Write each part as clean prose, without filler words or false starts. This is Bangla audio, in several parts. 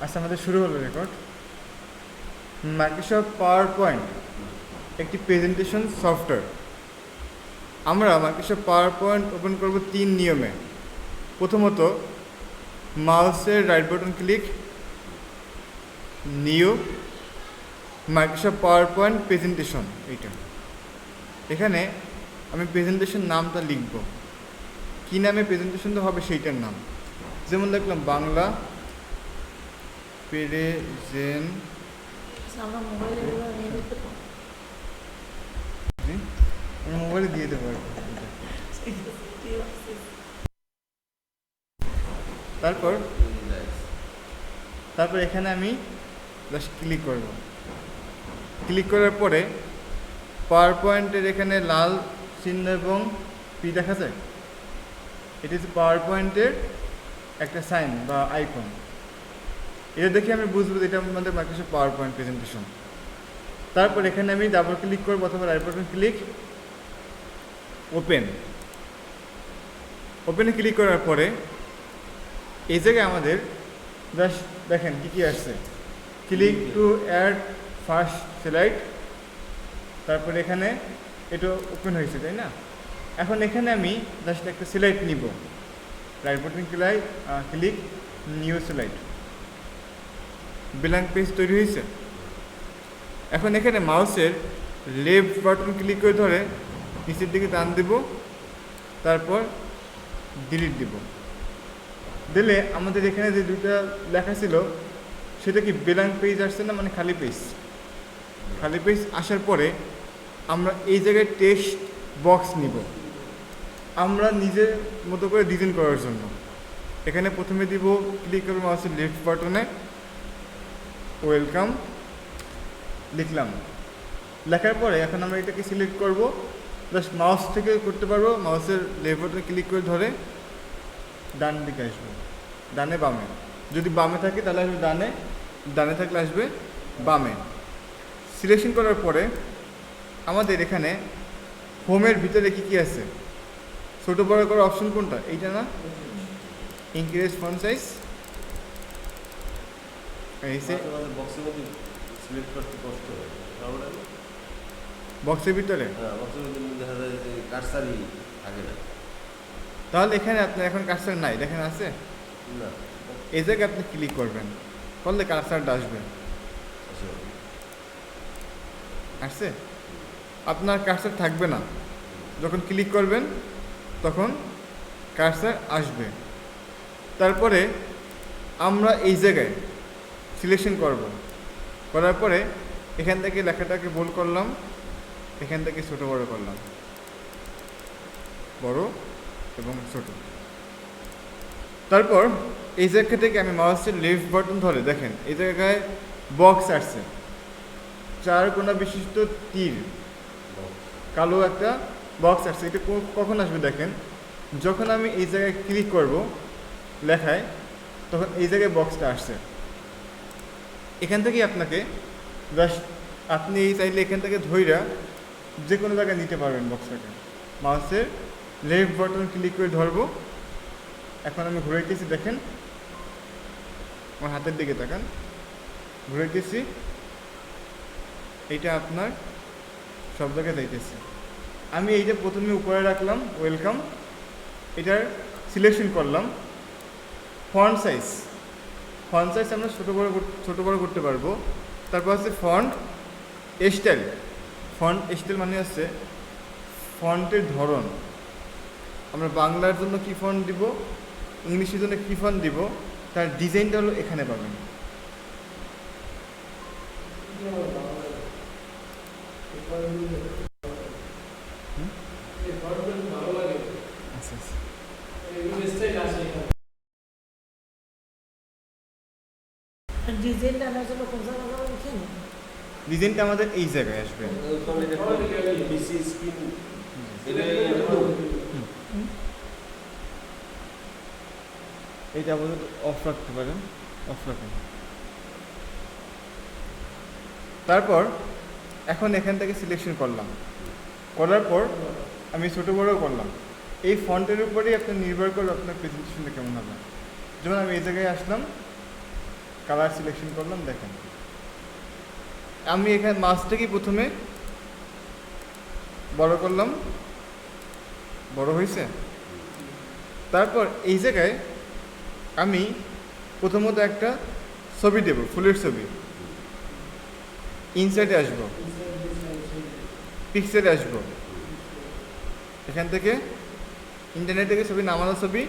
আচ্ছা, আমাদের শুরু হলো রেকর্ড। মাইক্রোসফট পাওয়ার পয়েন্ট একটি প্রেজেন্টেশন সফটওয়্যার। আমরা মাইক্রোসফট পাওয়ার পয়েন্ট ওপেন করব 3 নিয়মে। প্রথমত, মাউসের right button click, new Microsoft power point presentation. এইটা এখানে আমি প্রেজেন্টেশন নামটা লিখব, কী নামে প্রেজেন্টেশনটা হবে সেইটার নাম। যেমন লিখলাম বাংলা প্রেজেন্ট। আমরা মোবাইলে দিয়ে দেবো। তারপর এখানে আমি জাস্ট ক্লিক করব। ক্লিক করার পরে পাওয়ার পয়েন্টের এখানে লাল চিহ্ন এবং পি দেখা যায়। এটি হচ্ছে পাওয়ার পয়েন্টের একটা সাইন বা আইকন। এটা দেখে আমি বুঝবো এটা আমাদের মাইক্রোসফট পাওয়ার পয়েন্ট প্রেজেন্টেশন। তারপর এখানে আমি ডাবল ক্লিক করবো অথবা রাইট বাটন ক্লিক, ওপেন। ওপেনে ক্লিক করার পরে এই জায়গায় আমাদের জাস্ট দেখেন কী কী আসছে। Click to add first slide. তারপরে এখানে এটা ওপেন হয়েছে, তাই না? এখন এখানে আমি জাস্ট একটা স্লাইড নিব, right button click, new slide. Blank page তৈরি হয়েছে। এখন এখানে মাউসের লেফট বাটন ক্লিক করে ধরে নিচের দিকে টান দেব, তারপর ডিলিট দিব। দিলে আমাদের এখানে যে দুটো লেখা ছিল সেটা কি ব্ল্যাঙ্ক পেজ আসছে না, মানে খালি পেজ। খালি পেজ আসার পরে আমরা এই জায়গায় টেক্সট বক্স নিব আমরা নিজের মতো করে ডিজাইন করার জন্য। এখানে প্রথমে দিব, ক্লিক করবো মাউসের লেফট বাটনে, ওয়েলকাম লিখলাম। লেখার পরে এখন আমরা এটাকে সিলেক্ট করব। জাস্ট মাউস থেকে করতে পারবো, মাউসের লেফট বাটনে ক্লিক করে ধরে ডান দিকে আসবে, ডানে বামে। যদি বামে থাকে তাহলে আসবে ডানে, ডানে থাকলে আসবে বামে। সিলেকশন করার পরে আমাদের এখানে হোমের ভিতরে কী কী আছে, ছোটো বড় করার অপশন কোনটা, এইটা না? Increase font size. বক্সের ভিতরে তাহলে এখানে আপনার এখন কার্সার নাই, দেখেন আছে? এই জায়গায় আপনি ক্লিক করবেন, করলে কার্সারটা আসবে। আসছে? আপনার কার্সার থাকবে না, যখন ক্লিক করবেন তখন কার্সার আসবে। তারপরে আমরা এই জায়গায় সিলেকশন করব, করার পরে এখান থেকে লেখাটাকে বোল্ড করলাম, এখান থেকে ছোট বড় করলাম, বড় এবং ছোট। তারপর এই জায়গা থেকে আমি মাউসের লেফট বাটন ধরে দেখেন এই জায়গায় বক্স আসছে, 4 কোণা বিশিষ্ট তীর, কালো একটা বক্স আসছে। এটা কখন আসবে দেখেন, যখন আমি এই জায়গায় ক্লিক করব লেখায়, তখন এই জায়গায় বক্সটা আসছে। এখান থেকেই আপনাকে জাস্ট আপনি চাইলে এখান থেকে ধইরা যে কোনো জায়গায় নিতে পারবেন বক্সটাকে। মাউসের লেফট বাটন ক্লিক করে ধরবো। এখন আমি ঘুরাইতেছি, দেখেন আমার হাতের দিকে তাকান, ঘুরাইতেছি, এইটা আপনার সব জায়গায় যাইতেছে। আমি এইটা প্রথমে উপরে রাখলাম, ওয়েলকাম, এটার সিলেকশন করলাম। ফন্ট সাইজ আমরা ছোটো বড় করতে পারবো। তারপর হচ্ছে ফন্ট স্টাইল। ফন্ট স্টাইল মানে হচ্ছে ফন্টের ধরন। আমরা বাংলার জন্য কী ফন্ট দিব, ইংলিশের জন্য কী ফন্ট দিব, তার ডিজাইনটা হলো এখানে পাবেন। ডিজাইনটা আমাদের এই জায়গায় আসবে। এইটা আমাদের অফ রাখতে পারেন, অফ রাখেন। তারপর এখন এখান থেকে সিলেকশন করলাম, করার পর আমি ছোটো বড়ো করলাম। এই ফন্টের উপরেই আপনার নির্ভর করবে আপনার প্রেজেন্টেশনটা কেমন হবে। যেমন আমি এই জায়গায় আসলাম, কালার সিলেকশন করলাম, দেখেন আমি এখানে মাছটাকে প্রথমে বড় করলাম, বড় হয়েছে। তারপর এই জায়গায় আমি প্রথমত একটা ছবি দেব, ফুলের ছবি। ইনসাইডে আসব, পিক্সেলে আসব, এখান থেকে ইন্টারনেট থেকে ছবি নামানো ছবি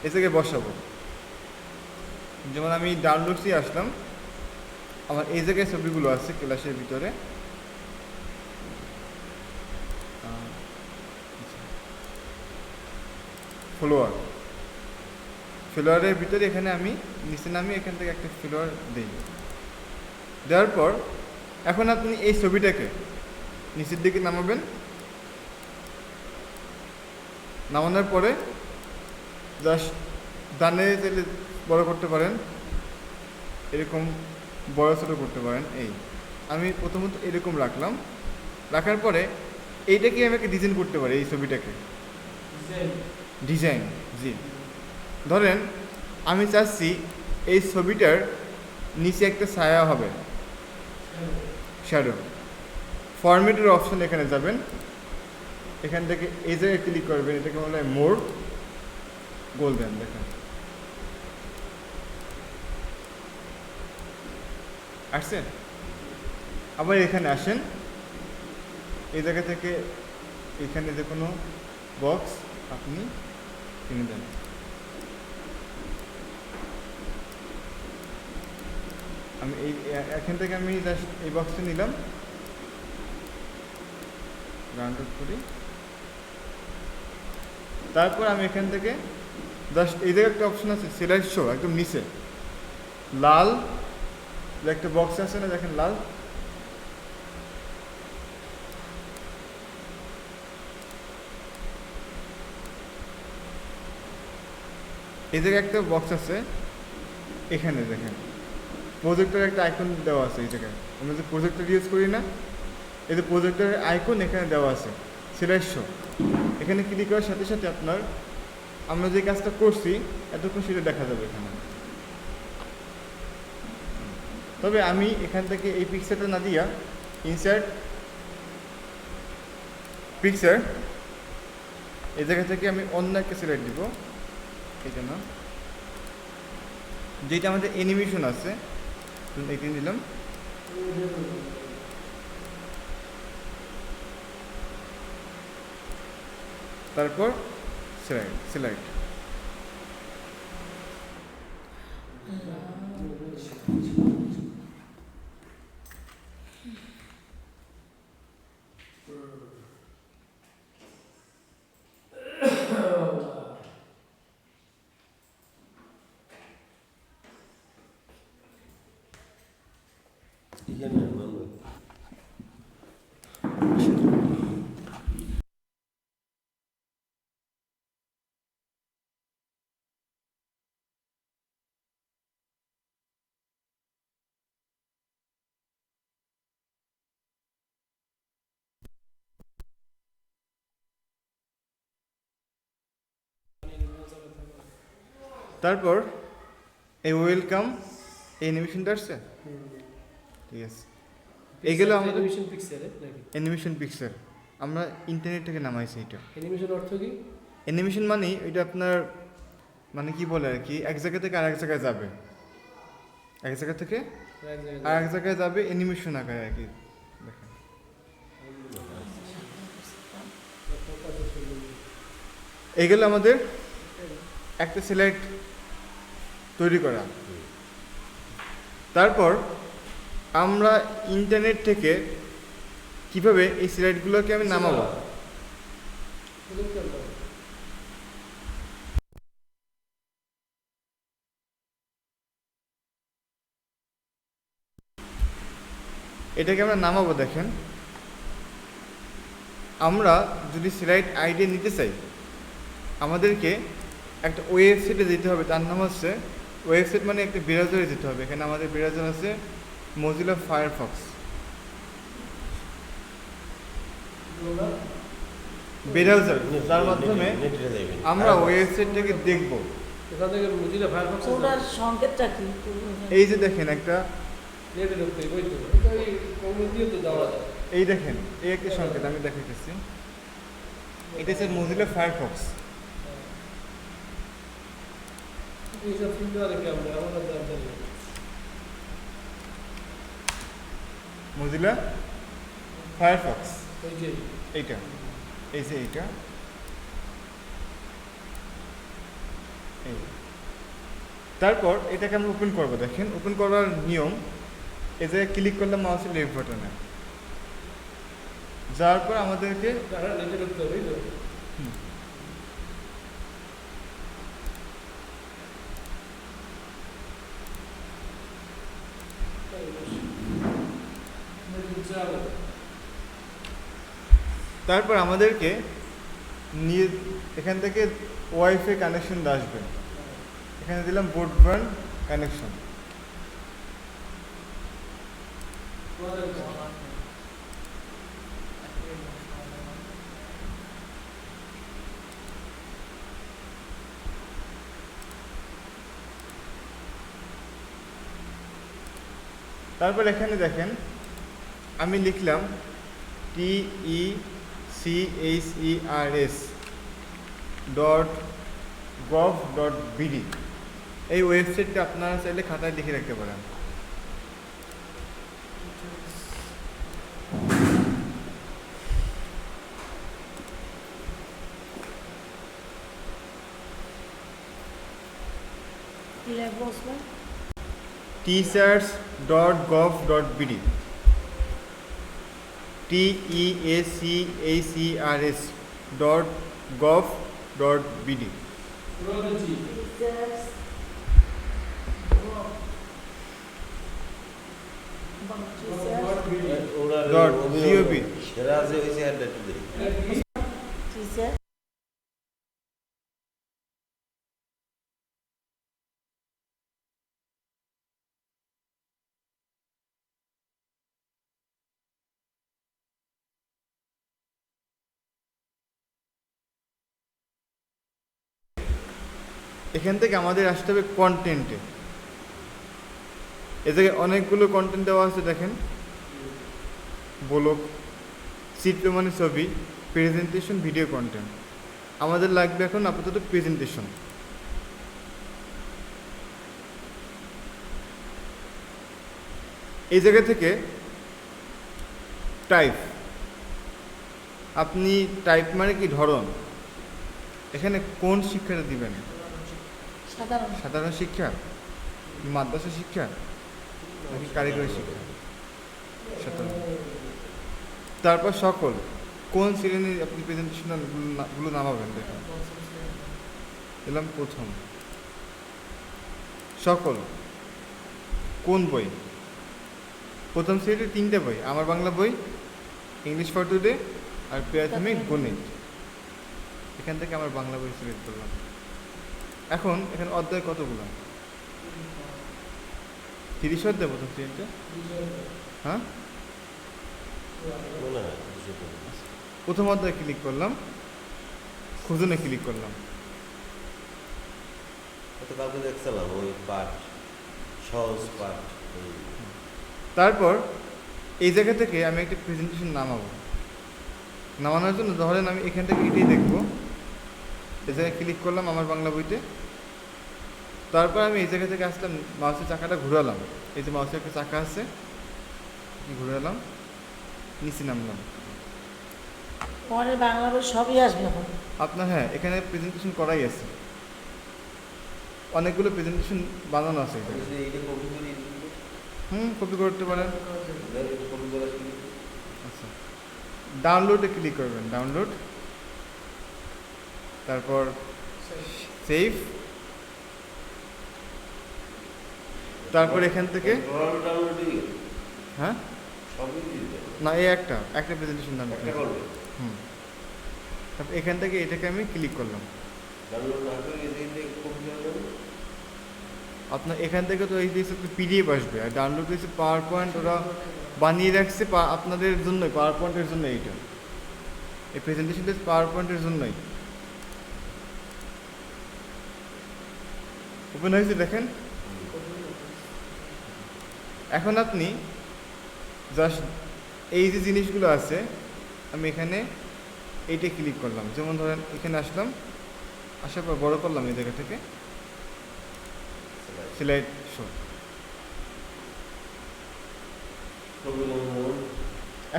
এ জায়গায় বসাবো। যেমন আমি ডাউনলোডসই আসলাম, আমার এই জায়গায় ছবিগুলো আছে ক্লাসের ভিতরে। ফ্লোয়ারের ভিতরে এখানে আমি নিচে নামি এখান থেকে একটা ফ্লোয়ার দিই। দেওয়ার পর এখন আপনি এই ছবিটাকে নিচের দিকে নামাবেন। নামানোর পরে জাস্ট ডানে চাইলে বড় করতে পারেন, এরকম বড় ছোটো করতে পারেন। এই আমি প্রথমত এরকম রাখলাম, রাখার পরে এইটাকে আমি একটা ডিজাইন করতে পারি। এই ছবিটাকে ডিজাইন, জি, ধরেন আমি চাচ্ছি এই ছবিটার নিচে একটা ছায়া হবে, শ্যাডো। ফরম্যাটের অপশন এখানে যাবেন, এখান থেকে এই জায়গায় ক্লিক করবেন, এটাকে বলা হয় মোর গোল্ডেন। দেখেন আসছেন, আবার এখানে আসেন, এই জায়গা থেকে এখানে যে কোনো বক্স আপনি কিনে দেন। আমি এখান থেকে আমি জাস্ট এই বক্সটা নিলাম, রাউন্ড করি। তারপর আমি এখান থেকে জাস্ট এই জায়গায় একটা অপশন আছে সিলেক্ট শো, একদম নিচে লাল একটা বক্স আছে না, দেখেন লাল, এই জায়গায় একটা বক্স আছে, এখানে দেখেন প্রজেক্টরের একটা আইকন দেওয়া আছে। এই জায়গায় আমরা যে প্রজেক্টর ইউজ করি না, এই যে প্রজেক্টরের আইকন এখানে দেওয়া আছে সিলেক্ট শো। এখানে ক্লিক করার সাথে সাথে আপনার আমরা যে কাজটা করছি এতক্ষণ সেটা দেখা যাবে এখানে। তবে আমি এখান থেকে এই পিকচারটা না দিয়া ইনসার্ট পিকচার এই জায়গা থেকে আমি অন্য একটা সিলেক্ট দিব, এটা না, যেটা আমাদের অ্যানিমেশন আছে এটা নিলাম। তারপর সিলেক্ট। তারপর এই ওয়েলকাম এই অ্যানিমেশনটা আসছে, ঠিক আছে। এইগুলো আমাদের অ্যানিমেশন পিকচার আমরা ইন্টারনেট থেকে নামাইছি। এটা অ্যানিমেশন অর্থ কি? অ্যানিমেশন মানে এটা আপনার মানে কি বলে আর কি, এক জায়গা থেকে আরেক জায়গায় যাবে, এক জায়গা থেকে আরেক জায়গায় যাবে অ্যানিমেশন আকারে আর কি। দেখেন এইগুলো আমাদের একটা সিলেক্ট তৈরি করা। তারপর আমরা ইন্টারনেট থেকে কিভাবে এই সিলেক্টগুলোকে আমি নামাবো, এটাকে আমরা নামাবো। দেখেন আমরা যদি সিলেক্ট আইডি নিতে চাই আমাদেরকে একটা ওয়েবসাইটে যেতে হবে, তার নাম হচ্ছে ওয়েবসাইট মানে একটা ব্রাউজারে যেতে হবে। এখানে আমাদের ব্রাউজার আছে মজিলা ফায়ারফক্স ব্রাউজার, যার মাধ্যমে আমরা ওয়েবসাইটটাকে দেখব। এখান থেকে মুজিলা ফায়ারফক্স ওটার সংকেতটা কি? এই যে দেখেন একটা, নেটে ঢুকতে ওই তো এটা এই কমন দিয়ে তো যাওয়া যায়। এই দেখেন এই একটা সংকেত আমি দেখাইতেছি, এটা হচ্ছে মজিলা ফায়ারফক্স। এইসব ফিল্টারে কেমন আমরা জানতে চাই। মজিলা ফায়ারফক্স ওই যে এইটা, এই যে এইটা, এই। তারপর এটাকে আমরা ওপেন করবো। দেখেন ওপেন করার নিয়ম, এই জায়গায় ক্লিক করলাম মাউসের লেফট বাটনে, যাওয়ার পর আমাদেরকে তারা নেটে ঢুকতে হবে তো। তারপর আমাদেরকে নিয়ে এখান থেকে ওয়াইফাই কানেকশন আসবে, এখানে দিলাম ব্রডব্যান্ড কানেকশন। তারপর এখানে দেখেন আমি লিখলাম TECHERS.gov.bd, এই ওয়েবসাইটটা আপনারা চাইলে খাতায় লিখে রাখতে পারেন। কি লিখবো ওসমান? TECHERS.gov.bd, TECHERS.gov.bd। .gov. সেরাজে হয়েছে অ্যাডটা একটু দেখি। টিচার এখান থেকে আমাদের আসতে হবে কন্টেন্টে। এ জায়গায় অনেকগুলো কন্টেন্ট দেওয়া আছে দেখেন, ব্লগ, চিত্র মানে ছবি, প্রেজেন্টেশন, ভিডিও কন্টেন্ট। আমাদের লাগবে এখন আপাতত প্রেজেন্টেশন। এই জায়গা থেকে টাইপ, আপনি টাইপ মানে কি ধরন, এখানে কোন শিক্ষাটা দিবেন, সাধারণ সাধারণ শিক্ষা, মাদ্রাসা শিক্ষা নাকি কারিগরি শিক্ষা, সাধারণ। তারপর সকল, কোন শ্রেণীর আপনি প্রেজেন্টেশনগুলো নামাবেন দেখুন, দিলাম প্রথম। সকল, কোন বই, প্রথম শ্রেণীর 3টে বই, আমার বাংলা বই, ইংলিশ ফর টুডে আর প্রাথমিক গণিত। এখান থেকে আমার বাংলা বই সিলেক্ট করলাম। এখন এখানে অধ্যায় কতগুলো, 30 অধ্যায় প্রথম শ্রেণীতে। হ্যাঁ, মনে হয় কিছু তো। প্রথম অধ্যায় ক্লিক করলাম, খুঁজনে ক্লিক করলাম। তো কাউকে দেখছিলাম ওই পাঠ, সহজ পাঠ। তারপর এই জায়গা থেকে আমি একটা প্রেজেন্টেশন নামাবো। নামানোর জন্য ধরেন আমি এখান থেকে এটাই দেখবো, এই জায়গায় ক্লিক করলাম আমার বাংলা বইতে। তারপর আমি এই জায়গা থেকে আসলাম, মাউসের চাকাটা ঘুরালাম, এই যে মাউসের একটা চাকা আছে, ঘুরালাম, নিচে নামলাম। পরে বাংলা বই সবই আসবে এখন। আপনার হ্যাঁ এখানে প্রেজেন্টেশন করাই আছে, অনেকগুলো প্রেজেন্টেশন বানানো আছে এখানে। এইটা কপি করে কপি করতে পারেন। কপি করে আচ্ছা, ডাউনলোডে ক্লিক করবেন, ডাউনলোড, তারপর সেভ, তারপর এখান থেকে হ্যাঁ সবই দিয়ে দেবে। না, এই একটা প্রেজেন্টেশন নাম একটা করবে তারপর এখান থেকে এটাকে আমি ক্লিক করলাম। ডাউনলোড না করে এদিকে কপি করে দেবে। আপনার এখান থেকে তো এই যে পিডিএফ আসবে, আর ডাউনলোড হয়েছে পাওয়ার পয়েন্ট, ওরা বানিয়ে রাখছে আপনাদের জন্যই, পাওয়ার পয়েন্টের জন্য। এইটা এই প্রেজেন্টেশনটা পাওয়ার পয়েন্টের জন্যই। ওপেন হয়েছে দেখেন। এখন আপনি জাস্ট এই যে জিনিসগুলো আছে আমি এখানে এইটা ক্লিক করলাম, যেমন ধরেন এখানে আসলাম, আসার পর বড় করলাম এই জায়গা থেকে, সিলেক্ট শো।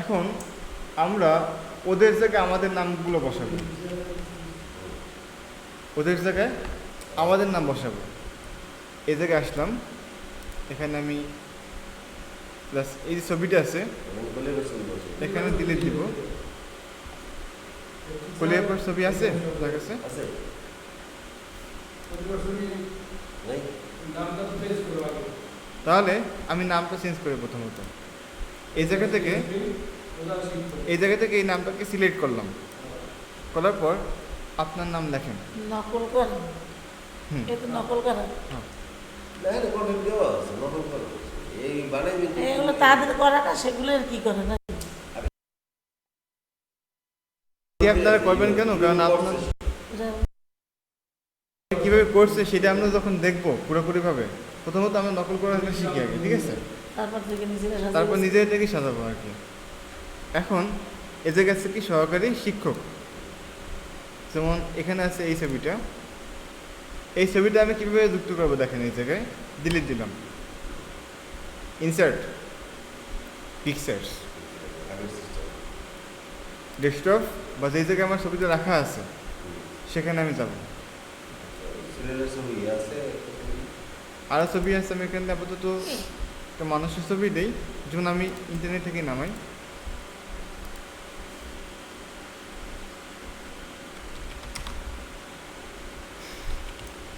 এখন আমরা ওদের জায়গায় আমাদের নামগুলো বসাবো, ওদের জায়গায় আমাদের নাম বসাবো। এই জায়গায় আসলাম, এখানে আমি প্লাস এই যে ছবিটা আছে এখানে ডিলিট দিব। কলিয়াপুর ছবি আছে আপনার কাছে? আছে নামটা তো চেঞ্জ করো আগে। তাহলে আমি নামটা চেঞ্জ করি প্রথমত। এই জায়গা থেকে ওটা শিখতে হবে। এই জায়গা থেকে এই নামটাকে সিলেক্ট করলাম, করার পর আপনার নাম লেখেন। নকল করেন, হুম এ তো নকল করেন। না এটা কন্টেন্ট দেওয়া আছে নকল করা আছে। এই বানাইবেন তো এগুলো তাদের করাটা সেগুলো আর কি করে না। এটি আপনারা করবেন কেন? কারণ আপনার কীভাবে করছে সেটা আমরা যখন দেখবো পুরোপুরিভাবে, প্রথমত আমরা নকল করা শিখি আগে, ঠিক আছে? তারপর থেকে নিজেরা সাজিয়ে তারপর নিজের থেকে সাজাবো আর কি। এখন এ জায়গায় আছে কি সহকারী শিক্ষক, যেমন এখানে আছে এই ছবিটা। এই ছবিটা আমি কীভাবে যুক্ত করবো দেখেন, এই জায়গায় ডিলিট দিলাম, ইনসার্ট পিকচার্স, ডেস্কটপ বা যেই জায়গায় আমার ছবিটা রাখা আছে সেখানে আমি যাব। সিলেটের ছবি আছে আরও ছবি আছে, আমি এখানে আপাতত একটা মানুষের ছবি দিই, যখন আমি ইন্টারনেট থেকে নামাই।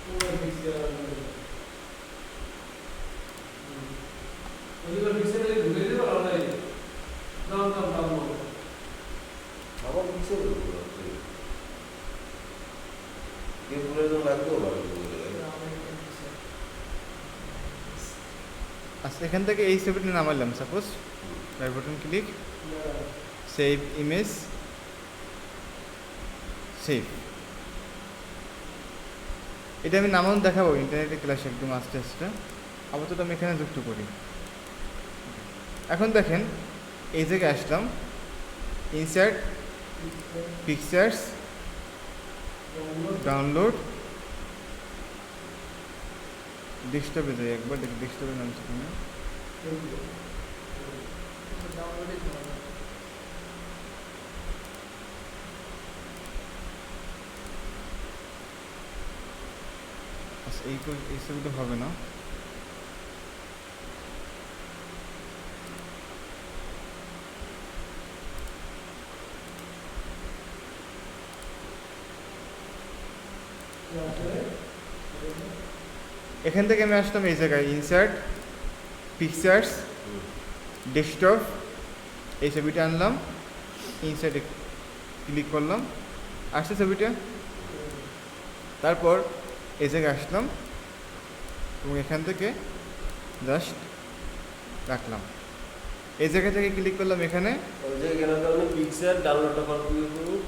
ওটা ফিক্স করা হবে। ওইগুলো ফিক্সে ঢুকে দিতে পারো না। নাম বলো। আমার কিছু কেউ প্রয়োজন লাগতেও পারে। আচ্ছা, এখান থেকে এই ছবিটা নামাইলাম, suppose right button click, save image, save. এটা আমি নামানো দেখাবো ইন্টারনেটে ক্লাসে একদম আস্তে আস্তে। আপাতত আমি এখানে যুক্ত করি। এখন দেখেন এই জায়গায় আসলাম, ইনসার্ট পিকচার্স, ডাউনলোড, ডেস্কটপে যাই একবার, দেখি ডেস্কটপের নাম ছিল না। আচ্ছা, এই ছবিটা হবে না। এখান থেকে আমি আসলাম এই জায়গায়, ইনসার্ট পিকচার্স, ডেস্কটপ, এই ছবিটা আনলাম, ইনসার্টে ক্লিক করলাম, আসছে ছবিটা। তারপর এই জায়গায় আসলাম এবং এখান থেকে জাস্ট রাখলাম। এই জায়গা থেকে ক্লিক করলাম এখানে, ওই যে কেনার কারণে পিকচার ডাউনলোডটা কন্টিনিউ করুন।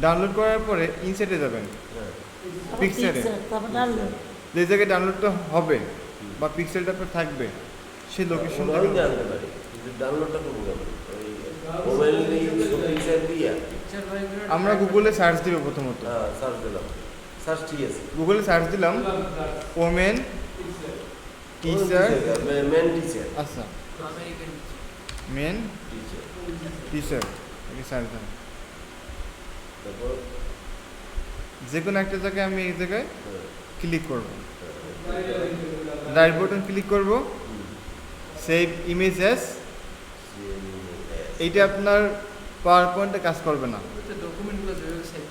ডাউনলোড করার পরে ইনসার্টে যাবেন, হ্যাঁ পিকচারে তারপর ডাউনলোড। যে জায়গায় ডাউনলোডটা হবে বা পিক্সেলটা আপনার থাকবে সেই লোকেশনটা ওটাও জানতে পারি, কিন্তু ডাউনলোডটা করবো কেমন? ওই মোবাইল নিয়ে পিকচার দিয়ে আমরা গুগলে সার্চ দিব প্রথমত। হ্যাঁ সার্চ দিলাম, সার্চ ঠিক আছে। গুগলে সার্চ দিলাম ওমেন টিচার, মেন টিচার, আচ্ছা মেন টিচার, টিচার, এটা সার্চ দিলাম। তারপর যে কোনো একটা জায়গায় আমি এই জায়গায় হ্যাঁ, ক্লিক করব, রাইট বাটন ক্লিক করব, সেভ ইমেজ অ্যাজ। এইটা আপনার পাওয়ার পয়েন্টে কাজ করবে না। ডকুমেন্টগুলো যেভাবে save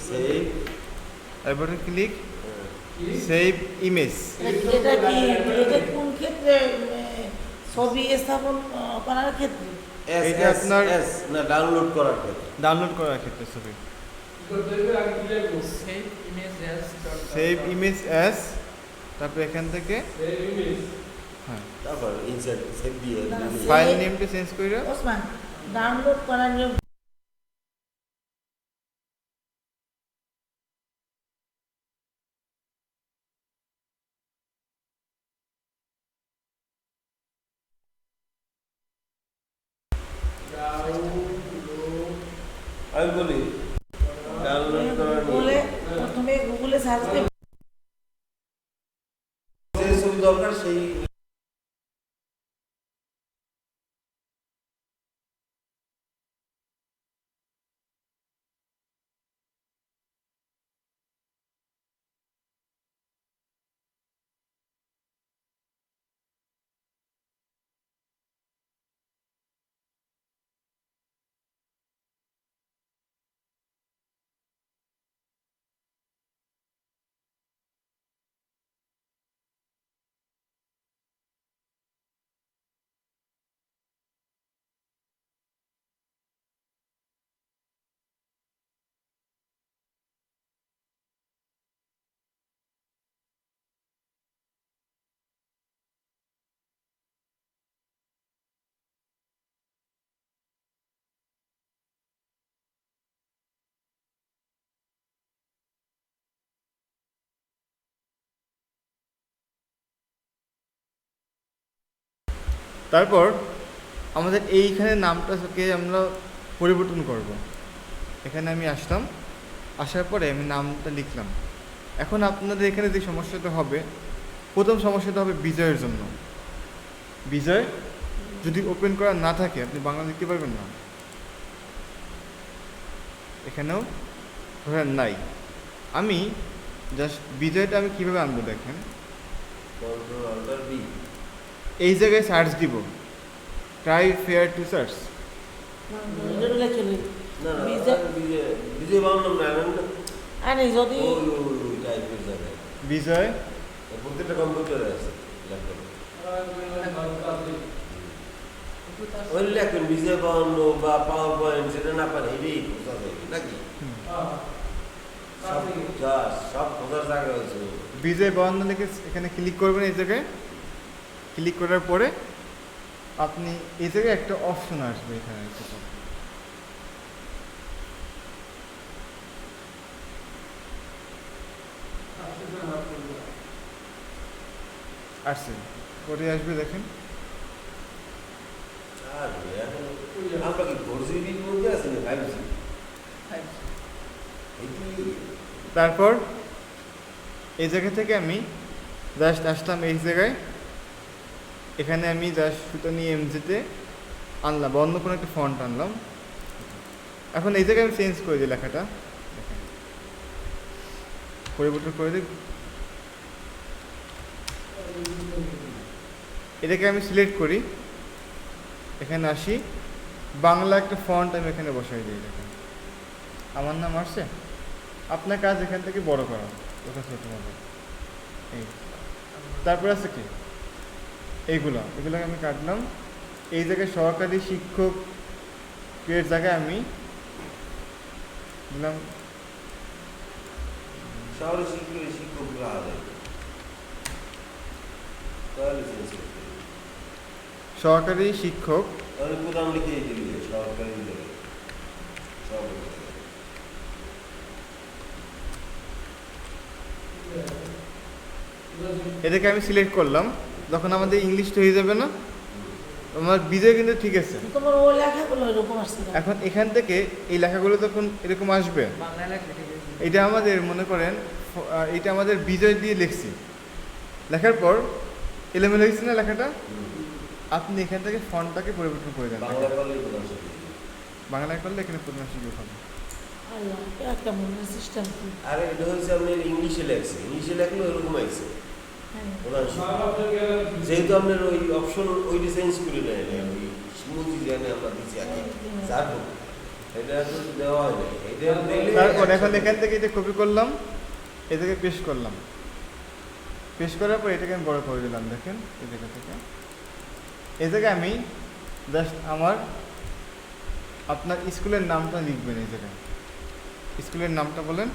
save right button click, save image. এটা কি, এটা কোন ক্ষেত্রে ছবি স্থাপন করার ক্ষেত্রে? এইটা আপনার- না ডাউনলোড করার ক্ষেত্রে, ডাউনলোড করার ক্ষেত্রে ছবি, save image as save image as, তারপর এখান থেকে হ্যাঁ তারপর ইনসার্ট সেভ দিয়ে না, ফাইল নেমটা চেঞ্জ করে ওসমান, ডাউনলোড করার নিয়ম আমি বলি ডাউনলোড করার বলে প্রথমে গুগলে সার্চ দিয়ে যে ছবি দরকার সেই তারপর আমাদের এইখানে নামটাকে আমরা পরিবর্তন করব। এখানে আমি আসলাম, আসার পরে আমি নামটা লিখলাম। এখন আপনাদের এখানে যে সমস্যাটা হবে, প্রথম সমস্যাটা হবে বিজয়ের জন্য। বিজয় যদি ওপেন করা না থাকে আপনি বাংলা লিখতে পারবেন না। এখানেও ধরেন নাই। আমি জাস্ট বিজয়টা আমি কীভাবে আনবো দেখেন, কন্ট্রোল অল্টার বি এই জায়গায় সার্চ দিব, ট্রাই ফেয়ার টু সার্চ। লিখে নিই। না না বিজয়- বিজয় বিজয় বাংলা নাম জানেন না আরে যদি ওই টাইপের জায়গায় বিজয় প্রত্যেকটা কম্পিউটারে আছে ল্যাপটপে ওই লেখেন বিজয় বাহান্ন বা পাওয়ার পয়েন্ট সেটা না পারে এটাই খোঁজা যাবে নাকি সব খোঁজার জায়গা হয়েছে বিজয় বাহান্ন লিখে এখানে ক্লিক করবেন। এই জায়গায় ক্লিক করার পরে আপনি এই জায়গায় একটা অপশন আসবে, এখানে আসছে, পরে আসবে দেখেন। আর এখন আমরা কি 4GB এর মধ্যে আছি না 5G তারপর এই জায়গা থেকে আমি জাস্ট আসলাম এই জায়গায়, এখানে আমি জাস্ট সুতো নিয়ে এমজিতে আনলাম বা অন্য কোনো একটা ফন্ট আনলাম। এখন এই জায়গায় আমি চেঞ্জ করে দিই লেখাটা, দেখেন পরিবর্তন করে দিই। এটাকে আমি সিলেক্ট করি, এখানে আসি, বাংলা একটা ফন্ট আমি এখানে বসাই দিই। দেখেন আমার নাম আসছে। আপনার কাজ এখান থেকে বড় করা, ওটা ছোট হবে। এই তারপর আছে কি এগুলোকে আমি কাটলাম। এই জায়গায় সহকারী শিক্ষকের জায়গায় আমি দিলাম শহরে শিক্ষকগুলো আলাদা তাহলে চেঞ্জ করতে হবে। সহকারী শিক্ষক। তাহলে প্রধান লিখে দিবি সরকারি জায়গায় সব এটাকে আমি সিলেক্ট করলাম। যখন আমাদের ইংলিশটা হয়ে যাবে না, আমার বিজয় কিন্তু ঠিক আছে। তোমার ওই লেখাগুলো এরকম আসছে না। এখন এখান থেকে এই লেখাগুলো যখন এরকম আসবে, এটা আমাদের মনে করেন এটা আমাদের বিজয় দিয়ে লিখছি, লেখার পর এলোমেলো হয়েছে না লেখাটা, আপনি এখান থেকে ফন্টটাকে পরিবর্তন করে দেন। বাংলা করলে প্রধান শিক্ষক বাংলায় করলে এখানে প্রধান শিক্ষক হবে। আল্লাহ একটা মনের সিস্টেম কি। আরে এটা হচ্ছে আপনার ইংলিশে লেখছে, ইংলিশে লেখলে ওরকম আইছে হ্যাঁ। প্রধান শিক্ষক। যেহেতু আপনার ওই অপশন ওইটা চেঞ্জ করে নেয় ওই স্মুথি জানে আমরা দিচ্ছি আগে যার হোক এটা তো দেওয়া হয় না, এটা দিলে তারপর এখন এখান থেকে এটা কপি করলাম, এটাকে পেস্ট করলাম। পেস্ট করার পর এটাকে আমি বড় করে দিলাম। দেখেন এই জায়গা থেকে এই জায়গায় আমি জাস্ট আপনার স্কুলের নামটা লিখবেন। এই জায়গায় স্কুলের নামটা বলেন।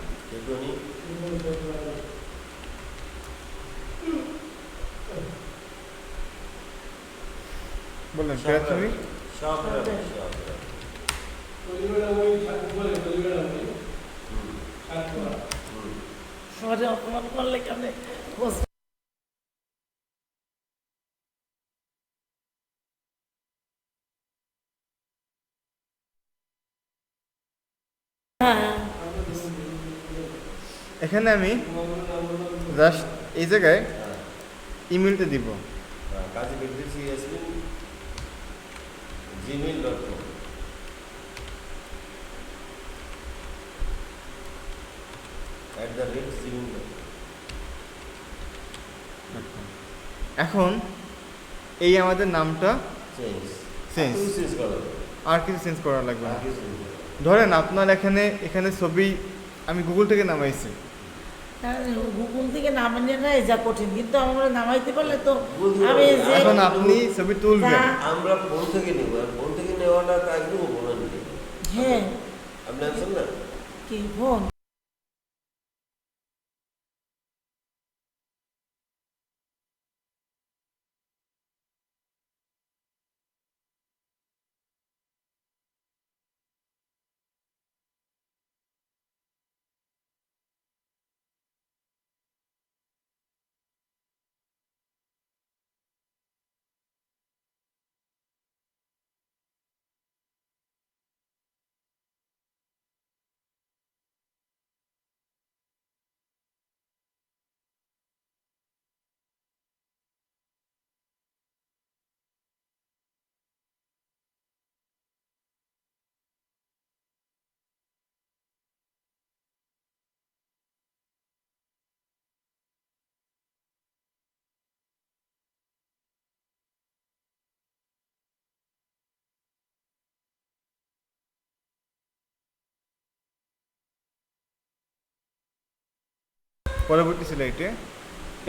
বললেন প্রাথমিক সব শহরে অপমান করলে কেমন এখানে আমি জাস্ট এই জায়গায় ইমেলটা দিব। কাজী ফেরদৌসী ইয়াসমিন gmail.com @gmail.com। এখন এই আমাদের নামটা চেঞ্জ চেঞ্জ চেঞ্জ করা যাবে। আর কিছু চেঞ্জ করা লাগবে আর না। কিছু change করা যাবে। ধরেন আপনার এখানে ছবি আমি গুগল থেকে নামাইছি, গুগল থেকে নামানো না যা কঠিন, কিন্তু আমরা নামাইতে পারলে তো বুঝতে আমি পারছি। যে এখন আপনি ছবি তুলবেন, যা- আমরা ফোন থেকে নেব, আর ফোন থেকে নেওয়াটা তো একদম বলেন হ্যাঁ আপনি আছেন না। কি ফোন পরবর্তী স্লাইডে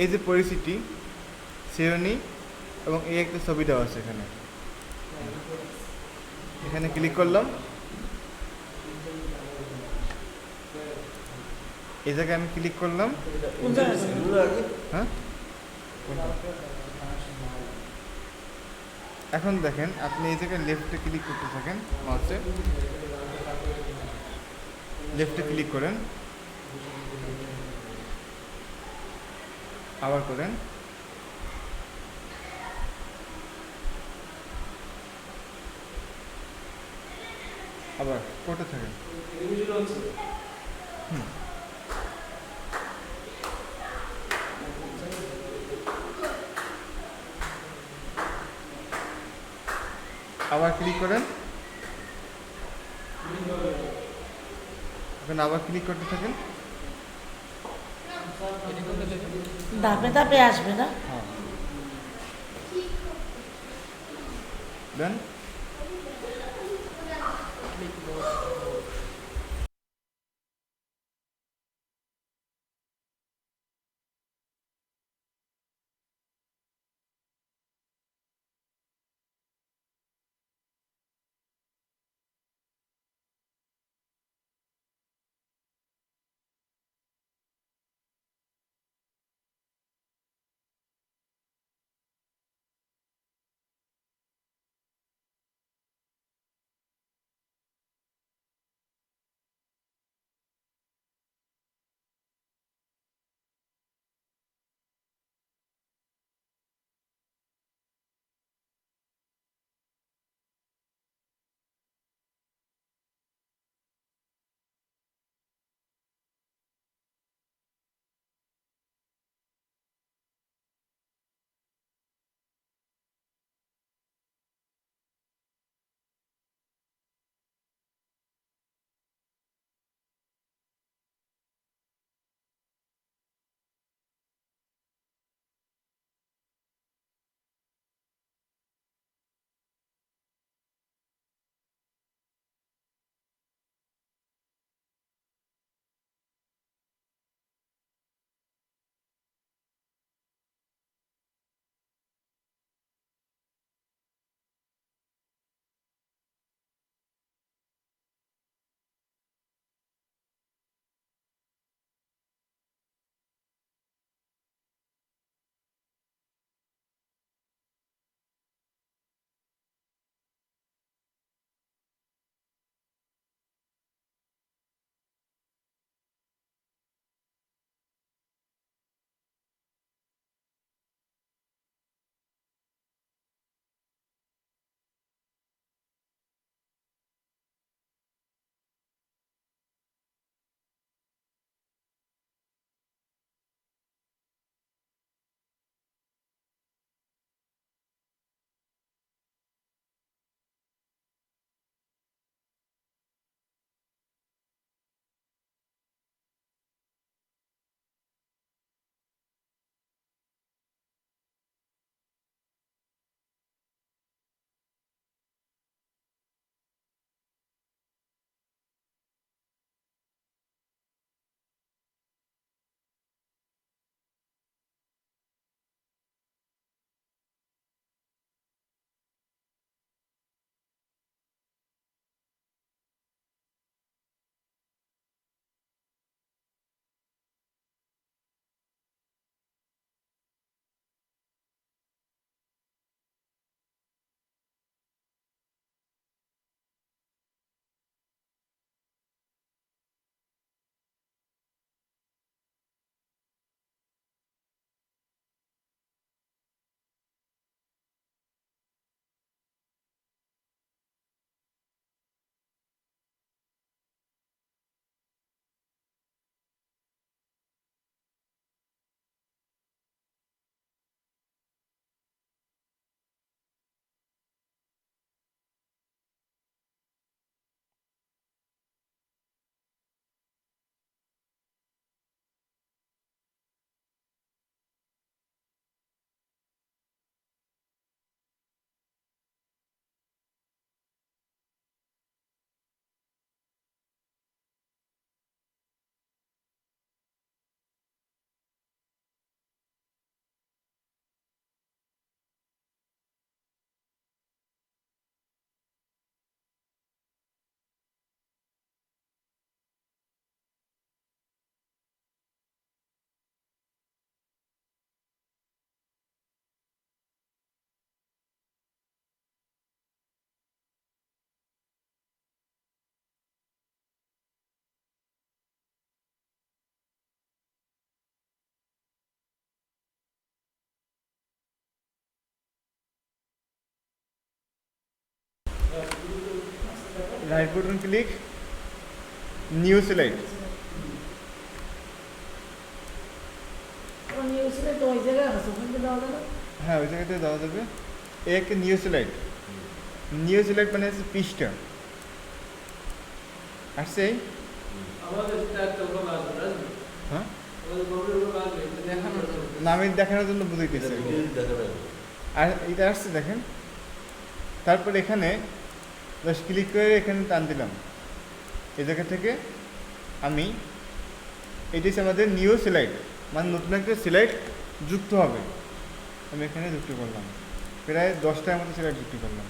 এই যে পরিচিতি, শ্রেণী এবং এই একটা ছবি দেওয়া আছে এখানে। এখানে ক্লিক করলাম, এই জায়গায় আমি ক্লিক করলাম। কোন জায়গায়? এগুলো আগে হ্যাঁ, এখন দেখেন আপনি এই জায়গায় লেফটে ক্লিক করতে থাকেন, মাউসে লেফটে ক্লিক করেন, আবার করেন, আবার করতে থাকেন। এলিমিনেশন হচ্ছে আবার ক্লিক করেন, এখন আবার ক্লিক করতে থাকেন। ধাপে ধাপে আসবে না? Then right button click, new select. নিউজে তো ওই জায়গায় আছে, ওখানে দেওয়া যাবে না? হ্যাঁ, ওই জায়গাতে দেওয়া যাবে। এক নিউ সিলেক্ট, নিউ সিলেক্ট মানে হচ্ছে পৃষ্ঠা আসছে। আমাদের একটা লোক আসবে, আসবে। হ্যাঁ, আমাদের গভর্নমেন্ট লোক আসবে, এটা দেখানোর জন্য। না আমি দেখানোর জন্য বুঝাইতেছি। আর এটা আসছে দেখেন। তারপর এখানে জাস্ট ক্লিক করে এখানে টান দিলাম। এই জায়গা থেকে আমি এটি হচ্ছে আমাদের নিউ সিলাইড, মানে নতুন একটা সিলাইড যুক্ত হবে। আমি এখানে যুক্ত করলাম, প্রায় 10টার মতো সিলাইড যুক্ত করলাম।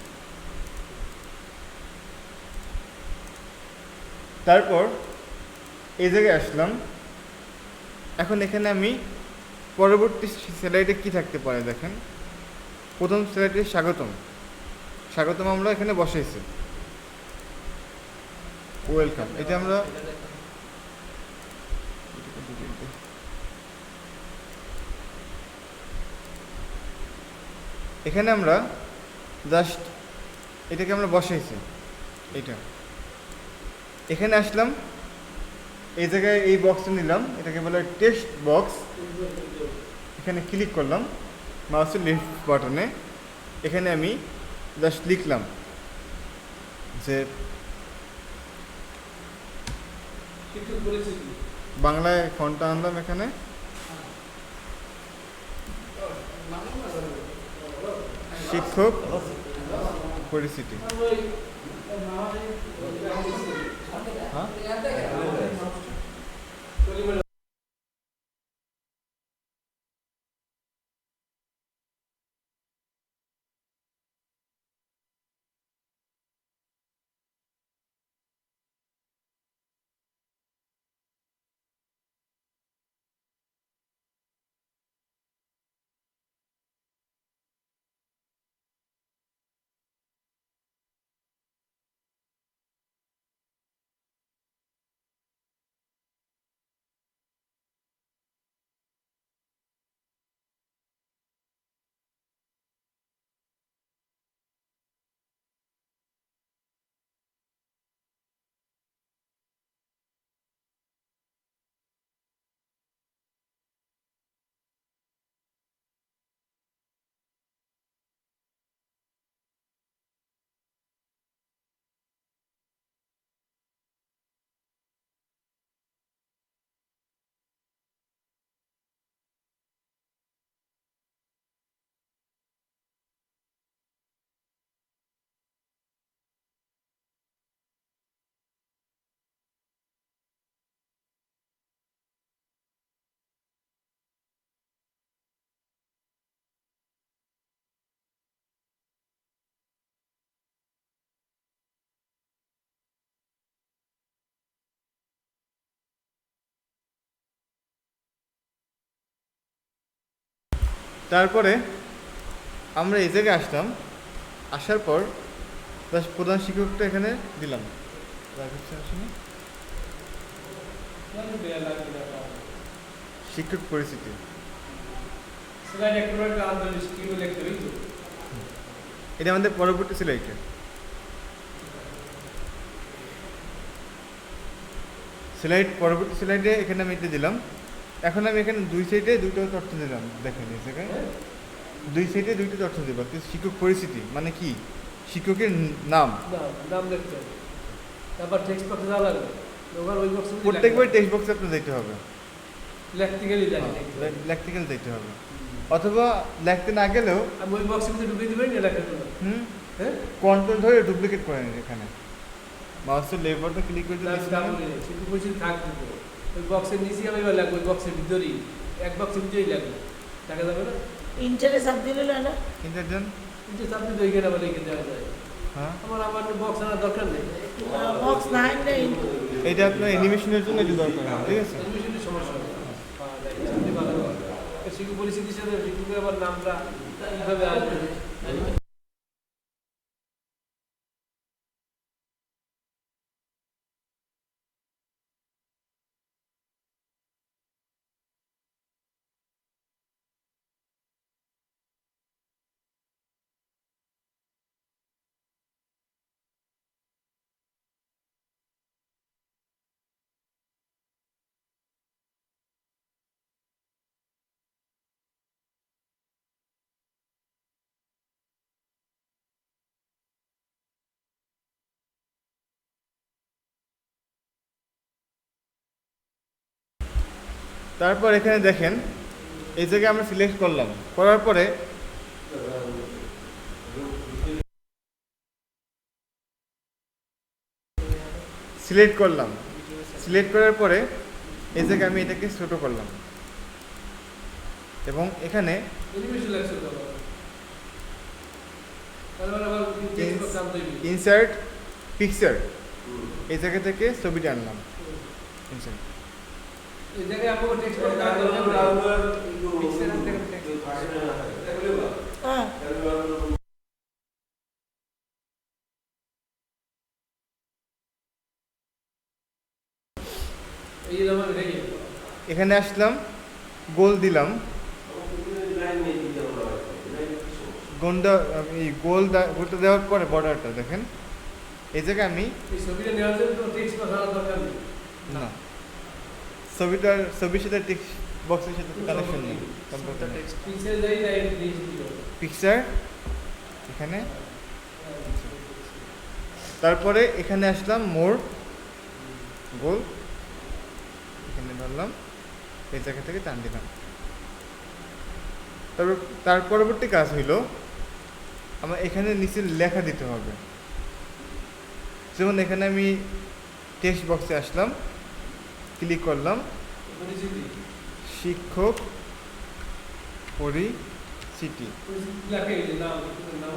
তারপর এই জায়গায় আসলাম। এখন এখানে আমি পরবর্তী স্লাইডে কি থাকতে পারে দেখেন। প্রথম স্লাইডে স্বাগতম, স্বাগতম আমরা এখানে বসাইছি, ওয়েলকাম। এটা আমরা এখানে আমরা জাস্ট এটাকে আমরা বসাইছি। এটা এখানে আসলাম, এই জায়গায় এই বক্সটা নিলাম, এটাকে বলে টেক্সট বক্স। এখানে ক্লিক করলাম মাউসের লেফট বাটনে। এখানে আমি জাস্ট লিখলাম যে শিক্ষক পরিস্থিতি। বাংলায় ফন্টটা আনলাম এখানে, শিক্ষক পরিস্থিতি। হ্যাঁ, তারপরে আমরা এই জায়গায় আসলাম। আসার পর জাস্ট প্রধান শিক্ষকটা এখানে দিলাম। শিক্ষক পরিস্থিতি, স্লাইড একটা করে আন্দোলন স্কিল লিখতে হইতো। এটা আমাদের পরবর্তী স্লাইডে। স্লাইড পরবর্তী স্লাইডে এখানে আমি এটা দিলাম। এখন আমি এখানে দুই সাইডে দুইটা তথ্য দিলাম। দেখেন এই জায়গায় দুই সাইডে দুইটা তথ্য দেব। শিক্ষক পরিস্থিতি মানে কি, শিক্ষকের নাম, নাম লিখতে হবে। তারপর টেক্সট বক্সে যাওয়া লাগবে। ওখানে ওই বক্সে প্রত্যেকবার টেক্সট বক্সে আপনার দিতে হবে, লিখতে গেলেই লাগে। লিখতে গেলে দিতে হবে, অথবা লিখতে না গেলেও আমি ওই বক্সের মধ্যে ঢুকিয়ে দিবেন না লেখার জন্য। হ্যাঁ, কন্ট্রোল ধরে ডুপ্লিকেট করে নিন। এখানে মাউসের লেফট বাটন ক্লিক করে দিলে শিক্ষক পরিস্থিতি থাকবে তো। ওই বক্সের নিচে আমি এবার লাগবে, ওই বক্সের ভিতরেই, এক বক্সের ভিতরেই লাগবে। দেখা যাবে না? ইন্টারে চাপ দিলে না না ইন্টারজন। কিন্তু আপনি তো ওইখানে আবার লিখে দেওয়া যায়। হ্যাঁ, আমার বক্স আনার দরকার নেই। বক্স না আনলে এটা আপনার অ্যানিমেশনের জন্য এটা দরকার, ঠিক আছে? অ্যাডমিশনের সমস্যা হবে। ভালো শিক্ষক পরিস্থিতির সাথে শিক্ষকের আবার নামটা কীভাবে আসবে। তারপর এখানে দেখেন এই জায়গায় আমরা সিলেক্ট করলাম, করার পরে সিলেক্ট করলাম, সিলেক্ট করার পরে এই জায়গায় আমি এটাকে ছোট করলাম এবং এখানে এনিমেশন লাগছে তো আবার। তারপরে আবার টেক্সট বক্স আনতে হবে। ইনসার্ট পিকচার এই জায়গা থেকে ছবিটা আনলাম ইনসার্ট। এই জায়গায় আমাকে টেক্সট বক্স দেওয়ার দরকার নেই। পিক্সেল থেকে টেক্সট হ্যাঁ এই যে আমার রেগে এখানে আসলাম, গোল দিলাম, গোলটা এই গোলটা দেওয়ার পরে বর্ডারটা দেখেন এই জায়গায় আমি এই ছবিটা নেওয়ার জন্য তো টেক্সট বক্স আনার দরকার নেই। না ছবির সাথে টেক্সট বক্সের সাথে কানেকশন নেই, সম্পর্ক নেই। পিক্সেল যাই ডাইরেক্ট দিয়ে দিল। পিকচার এখানে, তারপরে এখানে আসলাম মোর গোল, এখানে ধরলাম, এই জায়গা থেকে টান দিলাম। তারপর তার পরবর্তী কাজ হইল আমার এখানে নিচে লেখা দিতে হবে। যেমন এখানে আমি টেক্সট বক্সে আসলাম, ক্লিক করলাম, পরিচিতি শিক্ষক পরিচিতি, লেখা এই যে নাম নাম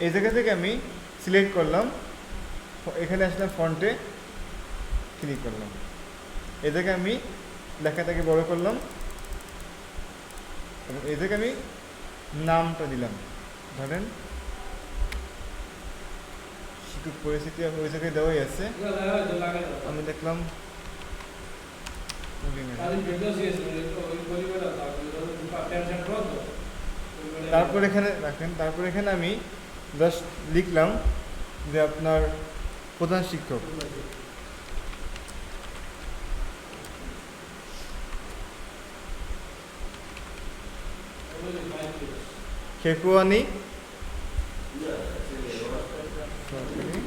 এই জায়গা থেকে আমি সিলেক্ট করলাম, এখানে আসলাম ফন্টে ক্লিক করলাম, এই জায়গায় আমি লেখাটাকে বড় করলাম এবং এই জায়গায় আমি নামটা দিলাম, ধরেন শিক্ষক পরিস্থিতি ওই জায়গায় দেওয়াই আছে, লাগা তো লাগা আমি দেখলাম তাহলে ভিডিও শেষ হয়ে তো ওই পরিবারটা টেনশন করো তো। তারপর এখানে রাখেন, তারপর এখানে আমি জাস্ট লিখলাম যে আপনার প্রধান শিক্ষক, খেকুয়ানি সরকারি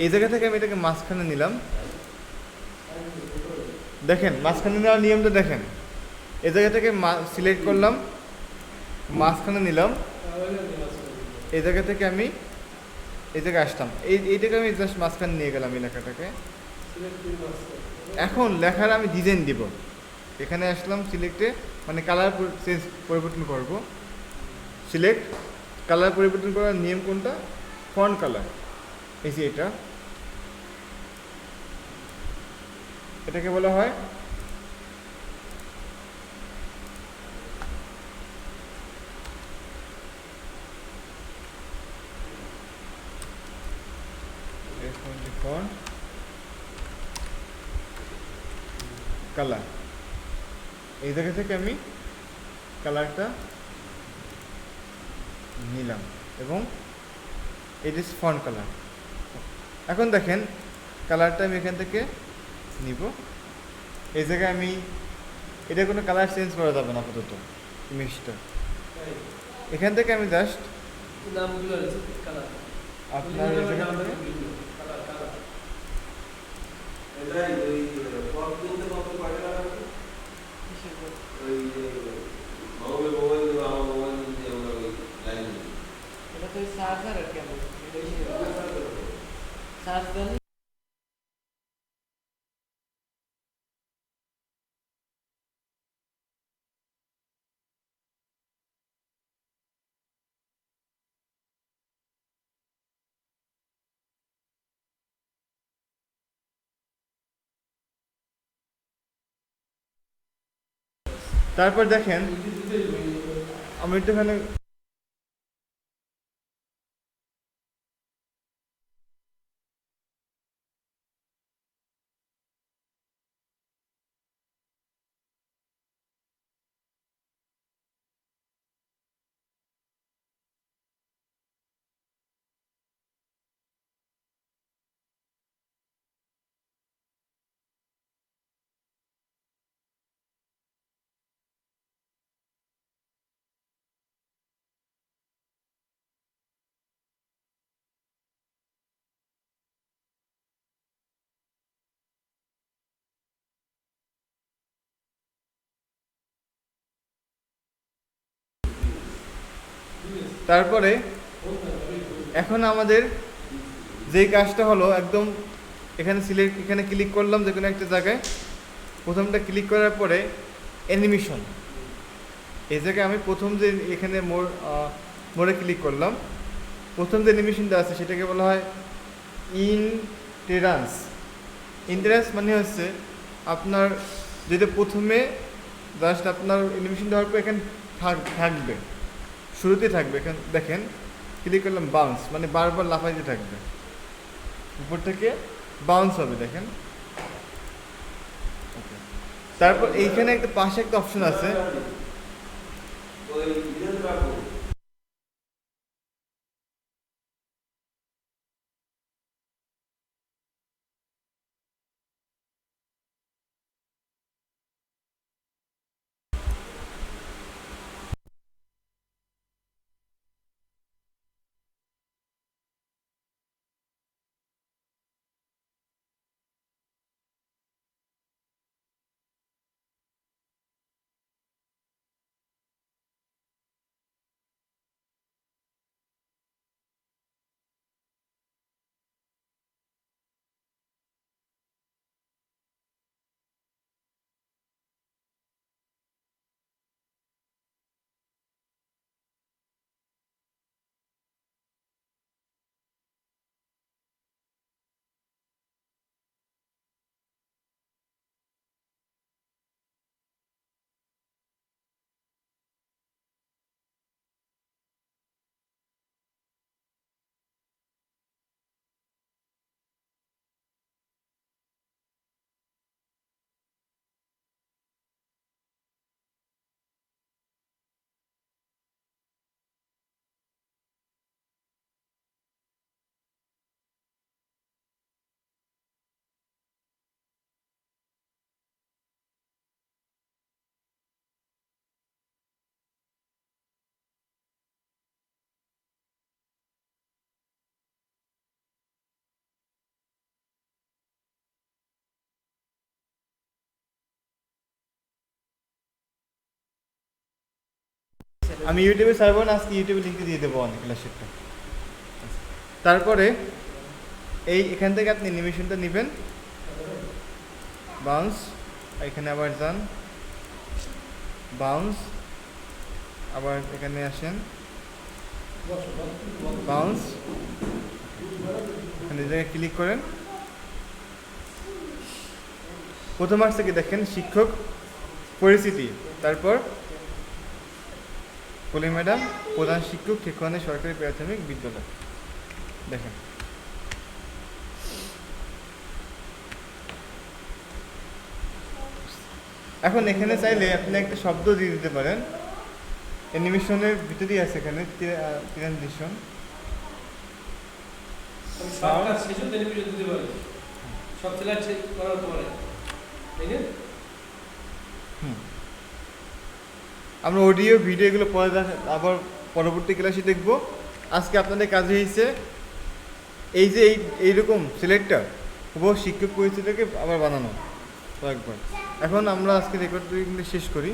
এই জায়গা থেকে আমি এটাকে মাঝখানে নিলাম। দেখেন মাঝখানে নেওয়ার নিয়মটা দেখেন, এই জায়গা থেকে সিলেক্ট করলাম, মাঝখানে নিলাম, এই জায়গা থেকে আমি এই জায়গায় আসলাম, এইটাকে আমি জাস্ট মাঝখানে নিয়ে গেলাম এই লেখাটাকে। এখন লেখার আমি ডিজাইন দিব, এখানে আসলাম সিলেক্টে, মানে কালার চেঞ্জ পরিবর্তন করব, সিলেক্ট কালার পরিবর্তন করার নিয়ম কোনটা, ফন্ট কালার, এই যে এটাকে বলা হয় ফন্ট কালার। এই জায়গা থেকে আমি কালারটা নিলাম এবং it is ফন্ট কালার। এখন দেখেন কালারটা আমি এখান থেকে নিব, এই জায়গায় আমি এটা কোনো কালার চেঞ্জ করা যাবে না আপাতত ইমেজটা, এখান থেকে আমি জাস্ট নামগুলো আছে কালার আপনার এই জায়গা থেকে কালার কালার এটাই ওই পথ কিনতে কত কয় টাকা লাগে? ওই মামুলের মোবাইল দিয়ে আমার মোবাইল দিয়ে আমরা ওই লাইন দিই। এটা তো চার্জার আর কি আমাদের চার্জ দেন তারপর দেখেন আমি একটুখানি তারপরে এখন আমাদের যেই কাজটা হলো একদম এখানে সিলেক্ট, এখানে ক্লিক করলাম যে কোনো একটা জায়গায়, প্রথমটা ক্লিক করার পরে অ্যানিমেশন, এই জায়গায় আমি প্রথম যে এখানে মোড়ে ক্লিক করলাম, প্রথম যে অ্যানিমেশনটা আছে সেটাকে বলা হয় ইন্টেরান্স। ইন্টেরান্স মানে হচ্ছে আপনার যেটা প্রথমে জাস্ট আপনার অ্যানিমেশন দেওয়ার পর এখানে থাকবে, শুরুতে থাকবে, এখানে দেখেন ক্লিক করলাম বাউন্স, মানে বারবার লাফাইতে থাকবে, উপর থেকে বাউন্স হবে দেখেন। তারপর এইখানে একটা পাশে একটা অপশন আছে, ওই ইদের রাখো। আমি ইউটিউবে সার্ভ না, আজকে ইউটিউবে লিঙ্ক দিয়ে দেবো অনেক ক্লাসেরটা। তারপরে এই এখান থেকে আপনি অ্যানিমেশনটা নেবেন, বাউন্স, এখানে আবার যান, বাউন্স, আবার এখানে আসেন, বাউন্স, এখানে এই জায়গায় ক্লিক করেন। প্রথম আসছে কি দেখেন, শিক্ষক পরিচিতি, তারপর কলি ম্যাডাম, প্রধান শিক্ষক, ঠিকানা সরকারি প্রাথমিক বিদ্যালয়, দেখেন। এখন এখানে চাইলে আপনি একটা শব্দ দিয়ে দিতে পারেন, অ্যানিমেশনের ভিতরেই আছে এখানে ট্রানজিশন। আমি সবটা শেষও টেলিভিশন দিতে পারি, সব সিলেক্ট করা হতে পারে, তাই না? আমরা অডিও ভিডিও এগুলো পরে আবার পরবর্তী ক্লাসে দেখব। আজকে আপনাদের কাজ হয়েছে এই যে এইরকম সিলেক্টটা হুবহু শিক্ষক পরিচিতিকে আবার বানানো কয়েকবার। এখন আমরা আজকে রেকর্ডিংটা শেষ করি।